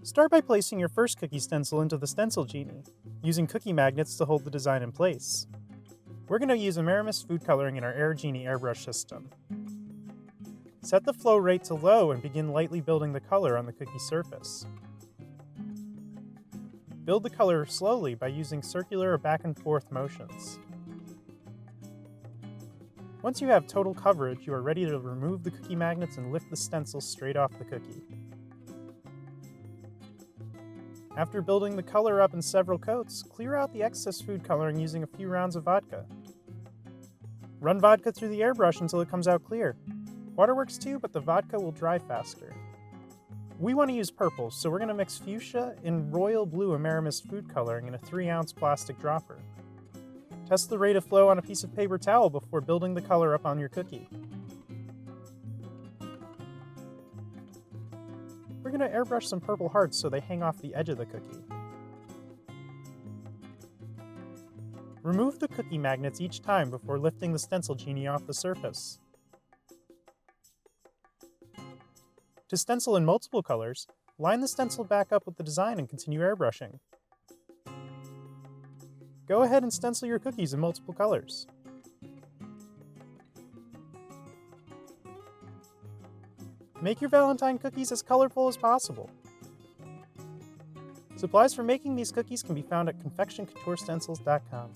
Start by placing your first cookie stencil into the Stencil Genie, using cookie magnets to hold the design in place. We're going to use Amaramis food coloring in our Air Genie airbrush system. Set the flow rate to low and begin lightly building the color on the cookie surface. Build the color slowly by using circular or back and forth motions. Once you have total coverage, you are ready to remove the cookie magnets and lift the stencil straight off the cookie. After building the color up in several coats, clear out the excess food coloring using a few rounds of vodka. Run vodka through the airbrush until it comes out clear. Water works too, but the vodka will dry faster. We want to use purple, so we're going to mix fuchsia and royal blue Amaramis food coloring in a 3-ounce plastic dropper. Test the rate of flow on a piece of paper towel before building the color up on your cookie. We're going to airbrush some purple hearts so they hang off the edge of the cookie. Remove the cookie magnets each time before lifting the Stencil Genie off the surface. To stencil in multiple colors, line the stencil back up with the design and continue airbrushing. Go ahead and stencil your cookies in multiple colors. Make your Valentine cookies as colorful as possible. Supplies for making these cookies can be found at ConfectionCouture Stencils.com.